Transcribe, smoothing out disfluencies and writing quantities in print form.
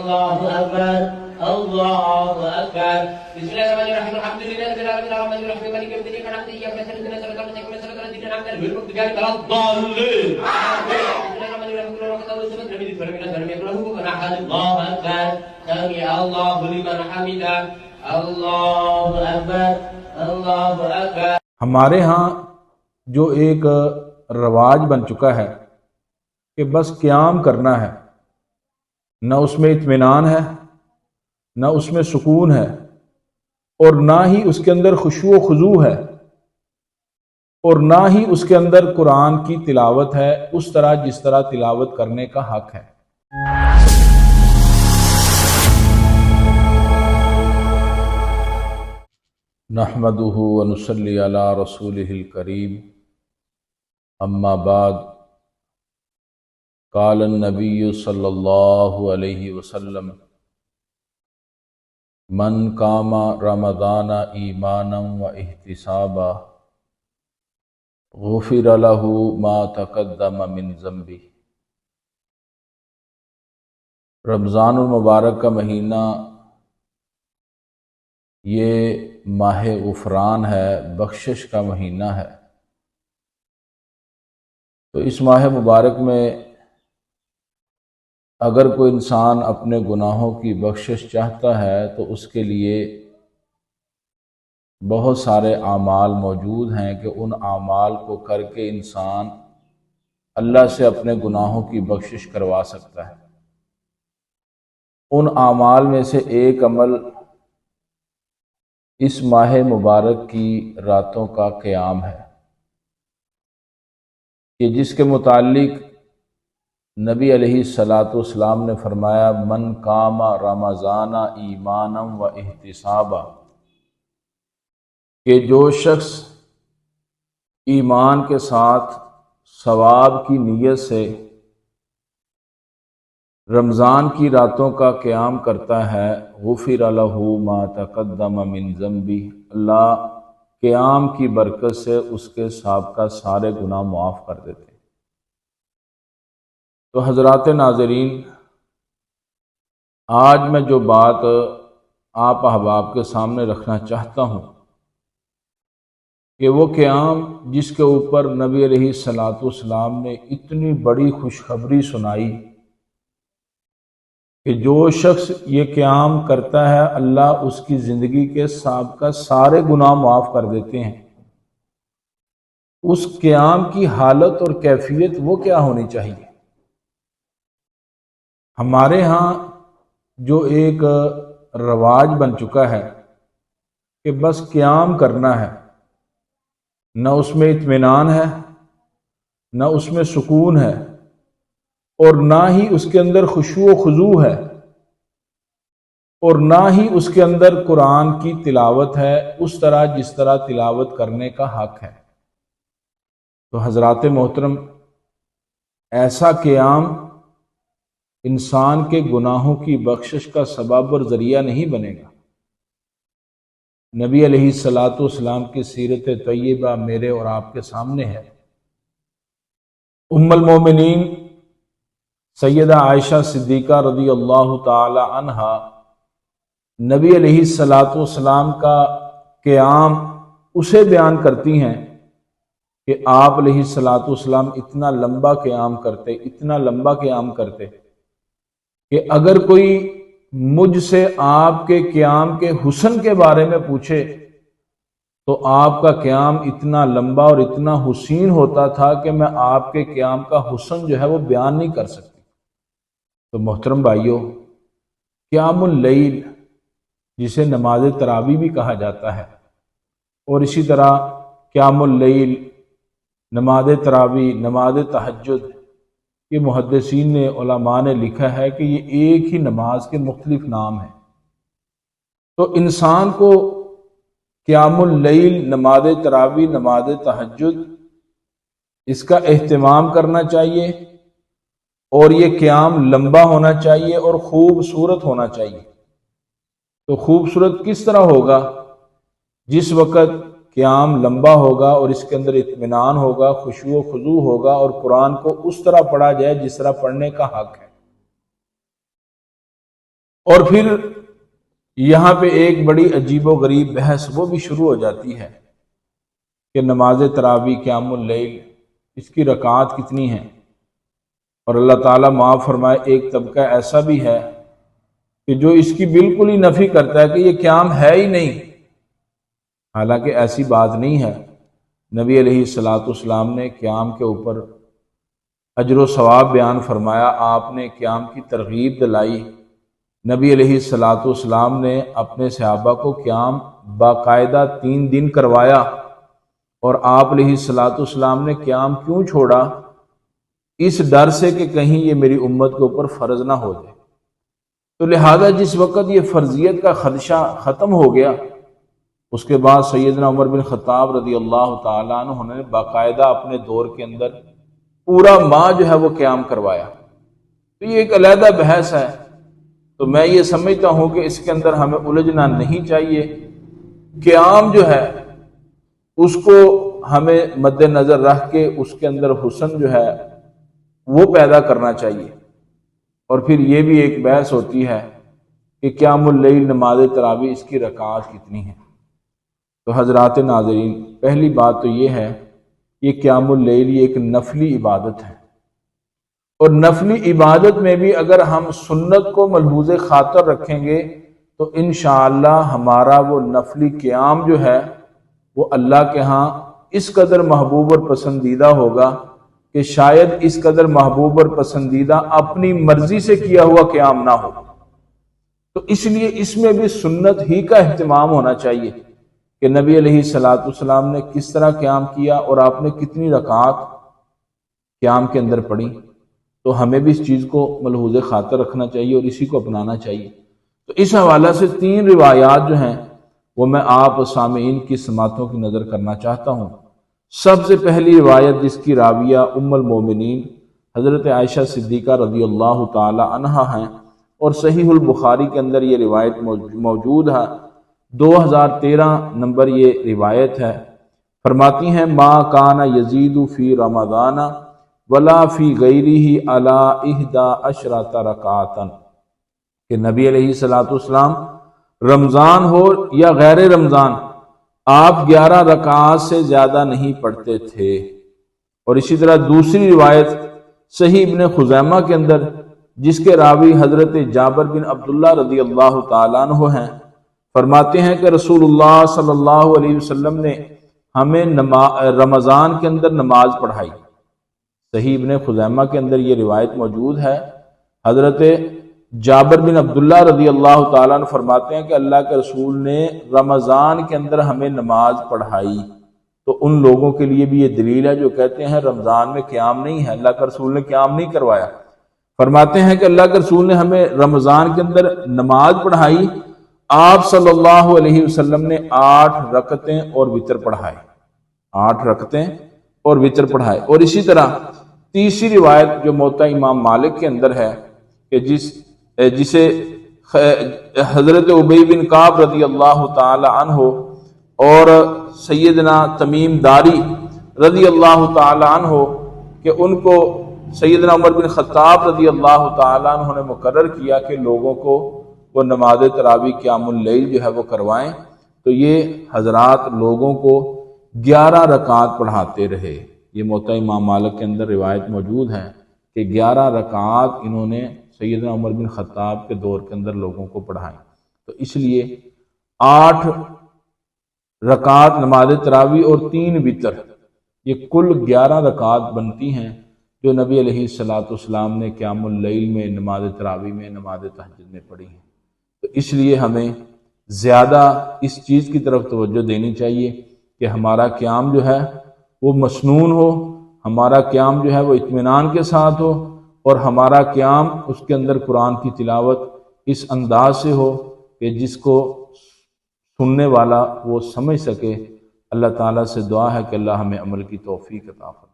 الله أكبر الله أكبر. بسم الله الرحمن الرحيم. الحمد لله رب العالمين الرحمن الرحيم مالك يوم الدين إياك نعبد وإياك نستعين اهدنا الصراط المستقيم صراط الذين أنعمت عليهم غير المغضوب عليهم ولا الضالين. بسم الله الرحمن الرحيم. قل هو الله أحد لم يلد ولم يولد ولم يكن له كفوا أحد. الله أكبر. سمع الله لمن حمده. الله أكبر الله أكبر. ہمارے ہاں جو ایک رواج بن چکا ہے کہ بس قیام کرنا ہے، نہ اس میں اطمینان ہے، نہ اس میں سکون ہے، اور نہ ہی اس کے اندر خشوع و خضوع ہے، اور نہ ہی اس کے اندر قرآن کی تلاوت ہے اس طرح جس طرح تلاوت کرنے کا حق ہے۔ نحمدہ ونصلی علی رسولہ الکریم، اما بعد، قال النبی صلی اللہ علیہ وسلم: من قام رمضان ایمانا و احتسابا غفر له ما تقدم من ذنبہ۔ رمضان المبارک کا مہینہ یہ ماہ غفران ہے، بخشش کا مہینہ ہے۔ تو اس ماہ مبارک میں اگر کوئی انسان اپنے گناہوں کی بخشش چاہتا ہے تو اس کے لیے بہت سارے اعمال موجود ہیں کہ ان اعمال کو کر کے انسان اللہ سے اپنے گناہوں کی بخشش کروا سکتا ہے۔ ان اعمال میں سے ایک عمل اس ماہ مبارک کی راتوں کا قیام ہے، کہ جس کے متعلق نبی علیہ الصلاۃ والسلام نے فرمایا: من قام رمضان ایمانا و احتسابا، کہ جو شخص ایمان کے ساتھ ثواب کی نیت سے رمضان کی راتوں کا قیام کرتا ہے، غفر لہ ما تقدم من ذنبہ، اللہ قیام کی برکت سے اس کے سابقہ سارے گناہ معاف کر دیتے ہیں۔ تو حضرات ناظرین، آج میں جو بات آپ احباب کے سامنے رکھنا چاہتا ہوں کہ وہ قیام جس کے اوپر نبی علیہ الصلاۃ والسلام نے اتنی بڑی خوشخبری سنائی کہ جو شخص یہ قیام کرتا ہے اللہ اس کی زندگی کے سابقہ سارے گناہ معاف کر دیتے ہیں، اس قیام کی حالت اور کیفیت وہ کیا ہونی چاہیے؟ ہمارے ہاں جو ایک رواج بن چکا ہے کہ بس قیام کرنا ہے، نہ اس میں اطمینان ہے، نہ اس میں سکون ہے، اور نہ ہی اس کے اندر خشوع و خضوع ہے، اور نہ ہی اس کے اندر قرآن کی تلاوت ہے اس طرح جس طرح تلاوت کرنے کا حق ہے۔ تو حضرات محترم، ایسا قیام انسان کے گناہوں کی بخشش کا سبب اور ذریعہ نہیں بنے گا۔ نبی علیہ الصلاۃ والسلام کی سیرت طیبہ میرے اور آپ کے سامنے ہے۔ ام المومنین سیدہ عائشہ صدیقہ رضی اللہ تعالی عنہا نبی علیہ الصلاۃ والسلام کا قیام اسے بیان کرتی ہیں کہ آپ علیہ الصلاۃ والسلام اتنا لمبا قیام کرتے کہ اگر کوئی مجھ سے آپ کے قیام کے حسن کے بارے میں پوچھے تو آپ کا قیام اتنا لمبا اور اتنا حسین ہوتا تھا کہ میں آپ کے قیام کا حسن جو ہے وہ بیان نہیں کر سکتی۔ تو محترم بھائیو، قیام اللیل جسے نماز تراویح بھی کہا جاتا ہے، اور اسی طرح قیام اللیل، نماز تراویح، نماز تہجد، یہ محدثین نے، علماء نے لکھا ہے کہ یہ ایک ہی نماز کے مختلف نام ہیں۔ تو انسان کو قیام اللیل، نماز تراویح، نماز تہجد، اس کا اہتمام کرنا چاہیے، اور یہ قیام لمبا ہونا چاہیے اور خوبصورت ہونا چاہیے۔ تو خوبصورت کس طرح ہوگا؟ جس وقت قیام لمبا ہوگا اور اس کے اندر اطمینان ہوگا، خشوع و خضوع ہوگا، اور قرآن کو اس طرح پڑھا جائے جس طرح پڑھنے کا حق ہے۔ اور پھر یہاں پہ ایک بڑی عجیب و غریب بحث وہ بھی شروع ہو جاتی ہے کہ نماز تراویح قیام اللیل اس کی رکعات کتنی ہیں، اور اللہ تعالیٰ معاف فرمائے ایک طبقہ ایسا بھی ہے کہ جو اس کی بالکل ہی نفی کرتا ہے کہ یہ قیام ہے ہی نہیں، حالانکہ ایسی بات نہیں ہے۔ نبی علیہ الصلوۃ والسلام نے قیام کے اوپر اجر و ثواب بیان فرمایا، آپ نے قیام کی ترغیب دلائی۔ نبی علیہ الصلوۃ والسلام نے اپنے صحابہ کو قیام باقاعدہ 3 دن کروایا، اور آپ علیہ الصلوۃ والسلام نے قیام کیوں چھوڑا؟ اس ڈر سے کہ کہیں یہ میری امت کے اوپر فرض نہ ہو جائے۔ تو لہذا جس وقت یہ فرضیت کا خدشہ ختم ہو گیا، اس کے بعد سیدنا عمر بن خطاب رضی اللہ تعالیٰ عنہ نے باقاعدہ اپنے دور کے اندر پورا ماہ جو ہے وہ قیام کروایا۔ تو یہ ایک علیحدہ بحث ہے، تو میں یہ سمجھتا ہوں کہ اس کے اندر ہمیں الجھنا نہیں چاہیے۔ قیام جو ہے اس کو ہمیں مد نظر رکھ کے اس کے اندر حسن جو ہے وہ پیدا کرنا چاہیے۔ اور پھر یہ بھی ایک بحث ہوتی ہے کہ قیام اللیل نماز تراویح اس کی رکعات کتنی ہیں۔ تو حضرات ناظرین، پہلی بات تو یہ ہے یہ قیام اللیل یہ ایک نفلی عبادت ہے، اور نفلی عبادت میں بھی اگر ہم سنت کو ملحوظ خاطر رکھیں گے تو انشاءاللہ ہمارا وہ نفلی قیام جو ہے وہ اللہ کے ہاں اس قدر محبوب اور پسندیدہ ہوگا کہ شاید اس قدر محبوب اور پسندیدہ اپنی مرضی سے کیا ہوا قیام نہ ہو۔ تو اس لیے اس میں بھی سنت ہی کا اہتمام ہونا چاہیے کہ نبی علیہ الصلوۃ والسلام نے کس طرح قیام کیا اور آپ نے کتنی رکعات قیام کے اندر پڑھی۔ تو ہمیں بھی اس چیز کو ملحوظ خاطر رکھنا چاہیے اور اسی کو اپنانا چاہیے۔ تو اس حوالے سے 3 روایات جو ہیں وہ میں آپ سامعین کی سماعتوں کی نظر کرنا چاہتا ہوں۔ سب سے پہلی روایت جس کی راویہ ام المومنین حضرت عائشہ صدیقہ رضی اللہ تعالی عنہا ہیں، اور صحیح البخاری کے اندر یہ روایت موجود ہے، 2013 نمبر یہ روایت ہے۔ فرماتی ہیں ما کان یزید فی رمضان ولا فی غیرہ علی 11 رکعۃ، کہ نبی علیہ الصلوۃ والسلام رمضان ہو یا غیر رمضان آپ 11 رکعات سے زیادہ نہیں پڑھتے تھے۔ اور اسی طرح دوسری روایت صحیح ابن خزیمہ کے اندر جس کے راوی حضرت جابر بن عبداللہ رضی اللہ تعالیٰ عنہ ہیں، فرماتے ہیں کہ رسول اللہ صلی اللہ علیہ وسلم نے ہمیں رمضان کے اندر نماز پڑھائی۔ صحیح ابن خزیمہ کے اندر یہ روایت موجود ہے، حضرت جابر بن عبداللہ رضی اللہ تعالیٰ عنہ فرماتے ہیں کہ اللہ کے رسول نے رمضان کے اندر ہمیں نماز پڑھائی۔ تو ان لوگوں کے لیے بھی یہ دلیل ہے جو کہتے ہیں رمضان میں قیام نہیں ہے، اللہ کے رسول نے قیام نہیں کروایا۔ فرماتے ہیں کہ اللہ کے رسول نے ہمیں رمضان کے اندر نماز پڑھائی، آپ صلی اللہ علیہ وسلم نے 8 رکعتیں اور وتر پڑھائے، 8 رکعتیں اور وتر پڑھائے۔ اور اسی طرح تیسری روایت جو موطا امام مالک کے اندر ہے کہ جسے حضرت ابی بن کعب رضی اللہ تعالی عنہ اور سیدنا تمیم داری رضی اللہ تعالی عنہ کہ ان کو سیدنا عمر بن خطاب رضی اللہ تعالی عنہ نے مقرر کیا کہ لوگوں کو وہ نماز تراویح قیام اللیل جو ہے وہ کروائیں۔ تو یہ حضرات لوگوں کو 11 رکعات پڑھاتے رہے۔ یہ موطا امام مالک کے اندر روایت موجود ہے کہ 11 رکعات انہوں نے سیدنا عمر بن خطاب کے دور کے اندر لوگوں کو پڑھائیں۔ تو اس لیے 8 رکعات نماز تراویح اور 3 وتر، یہ کل 11 رکعات بنتی ہیں جو نبی علیہ الصلوۃ والسلام نے قیام اللیل میں، نماز تراویح میں، نماز تہجد میں پڑھی ہیں۔ تو اس لیے ہمیں زیادہ اس چیز کی طرف توجہ دینی چاہیے کہ ہمارا قیام جو ہے وہ مسنون ہو، ہمارا قیام جو ہے وہ اطمینان کے ساتھ ہو، اور ہمارا قیام اس کے اندر قرآن کی تلاوت اس انداز سے ہو کہ جس کو سننے والا وہ سمجھ سکے۔ اللہ تعالیٰ سے دعا ہے کہ اللہ ہمیں عمل کی توفیق عطا فرمائے۔